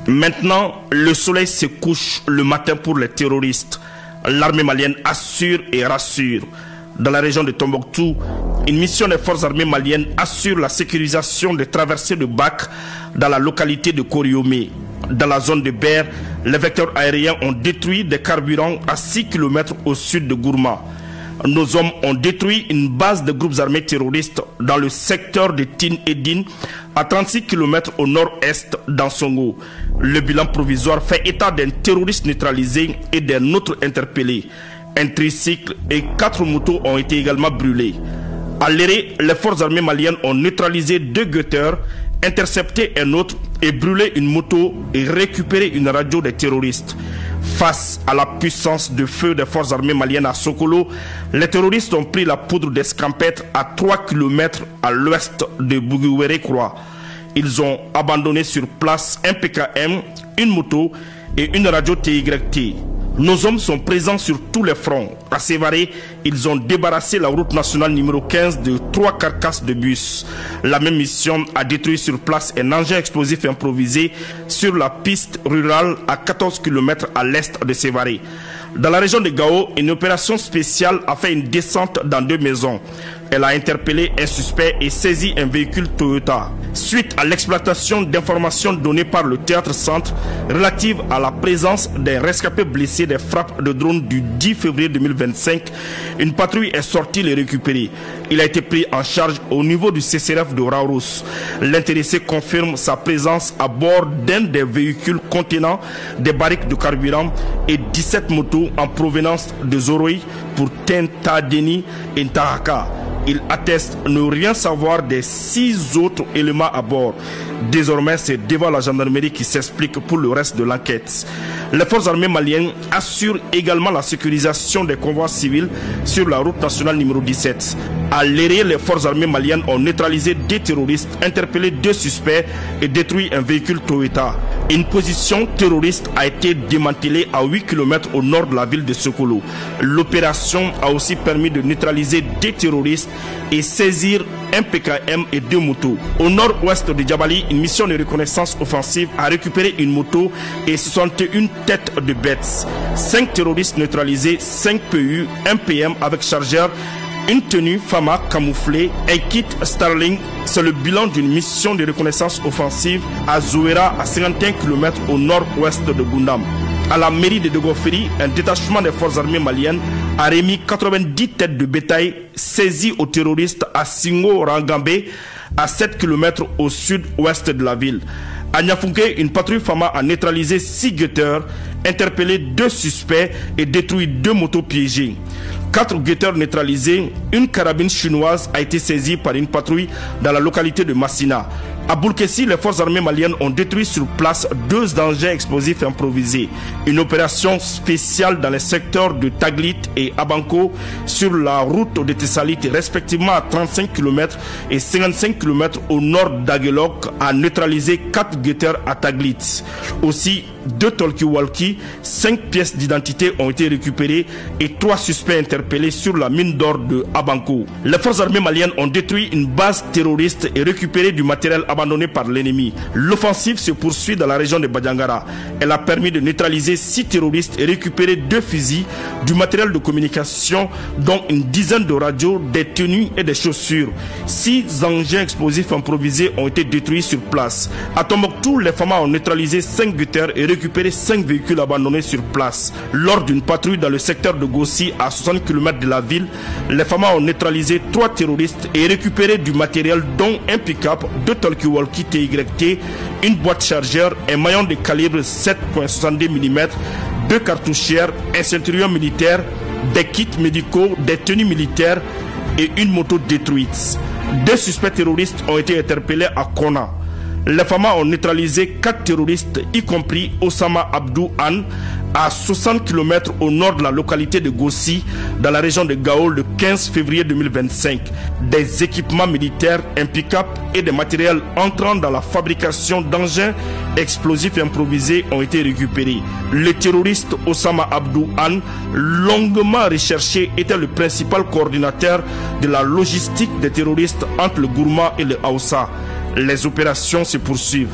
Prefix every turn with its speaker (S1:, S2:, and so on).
S1: Maintenant, le soleil se couche le matin pour les terroristes. L'armée malienne assure et rassure. Dans la région de Tombouctou, une mission des forces armées maliennes assure la sécurisation des traversées de Bac dans la localité de Koriomé. Dans la zone de Ber, les vecteurs aériens ont détruit des carburants à 6 km au sud de Gourma. Nos hommes ont détruit une base de groupes armés terroristes dans le secteur de Tin Edine, à 36 km au nord-est d'Ansongo. Le bilan provisoire fait état d'un terroriste neutralisé et d'un autre interpellé. Un tricycle et 4 motos ont été également brûlés. À Léré, les forces armées maliennes ont neutralisé 2 guetteurs, intercepté un autre et brûlé une moto et récupéré une radio des terroristes. Face à la puissance de feu des forces armées maliennes à Sokolo, les terroristes ont pris la poudre d'escampette à 3 km à l'ouest de Bouguéré-Croix. Ils ont abandonné sur place un PKM, une moto et une radio TYT. Nos hommes sont présents sur tous les fronts. À Sévaré, ils ont débarrassé la route nationale numéro 15 de 3 carcasses de bus. La même mission a détruit sur place un engin explosif improvisé sur la piste rurale à 14 km à l'est de Sévaré. Dans la région de Gao, une opération spéciale a fait une descente dans 2 maisons. Elle a interpellé un suspect et saisi un véhicule Toyota. Suite à l'exploitation d'informations données par le théâtre centre relative à la présence d'un rescapé blessé des frappes de drone du 10 février 2025, une patrouille est sortie le récupérer. Il a été pris en charge au niveau du CCRF de Raourous. L'intéressé confirme sa présence à bord d'un des véhicules contenant des barriques de carburant et 17 motos en provenance de Zoroy pour Tentadeni et Ntahaka. Il atteste ne rien savoir des 6 autres éléments à bord. Désormais, c'est devant la gendarmerie qui s'explique pour le reste de l'enquête. Les forces armées maliennes assurent également la sécurisation des convois civils sur la route nationale numéro 17. À Léré, les forces armées maliennes ont neutralisé 2 terroristes, interpellé 2 suspects et détruit un véhicule Toyota. Une position terroriste a été démantelée à 8 km au nord de la ville de Sokolo. L'opération a aussi permis de neutraliser 2 terroristes et saisir un PKM et 2 motos. Au nord-ouest de Djabali, une mission de reconnaissance offensive a récupéré une moto et 61 têtes de bêtes. 5 terroristes neutralisés, 5 PU, 1 PM avec chargeur, une tenue Fama camouflée, un kit Starling. C'est le bilan d'une mission de reconnaissance offensive à Zouera, à 51 km au nord-ouest de Gundam. À la mairie de Degoferi, un détachement des forces armées maliennes a remis 90 têtes de bétail saisies aux terroristes à Singo-Rangambé, à 7 km au sud-ouest de la ville. À Niafunke, une patrouille Fama a neutralisé 6 guetteurs, interpellé 2 suspects et détruit 2 motos piégées. 4 guetteurs neutralisés, une carabine chinoise a été saisie par une patrouille dans la localité de Massina. À Boulkessi, les forces armées maliennes ont détruit sur place 2 engins explosifs improvisés. Une opération spéciale dans les secteurs de Taglit et Abanko sur la route de Tessalit, respectivement à 35 km et 55 km au nord d'Aguelok, a neutralisé 4 guetteurs à Taglit. Aussi, 2 talkie-walkie, 5 pièces d'identité ont été récupérées et 3 suspects interpellés sur la mine d'or de Abanko. Les forces armées maliennes ont détruit une base terroriste et récupéré du matériel abandonné par l'ennemi. L'offensive se poursuit dans la région de Badiangara. Elle a permis de neutraliser 6 terroristes et récupérer 2 fusils, du matériel de communication, dont une dizaine de radios, des tenues et des chaussures. 6 engins explosifs improvisés ont été détruits sur place. À Tombouctou, les FAMA ont neutralisé 5 guetteurs et récupéré 5 véhicules abandonnés sur place. Lors d'une patrouille dans le secteur de Gossi, à 60 km de la ville, les FAMA ont neutralisé 3 terroristes et récupéré du matériel, dont un pick-up, 2 talkie-walkie TYT, une boîte chargeur, un maillon de calibre 7,62 mm, 2 cartouchières, un ceinturon militaire, des kits médicaux, des tenues militaires et une moto détruite. 2 suspects terroristes ont été interpellés à Kona. Les FAMA ont neutralisé 4 terroristes, y compris Osama Abdou Han, à 60 km au nord de la localité de Gossi, dans la région de Gao, le 15 février 2025. Des équipements militaires, un pick-up et des matériels entrant dans la fabrication d'engins explosifs improvisés ont été récupérés. Le terroriste Osama Abdou Han, longuement recherché, était le principal coordinateur de la logistique des terroristes entre le Gourma et le Haoussa. Les opérations se poursuivent.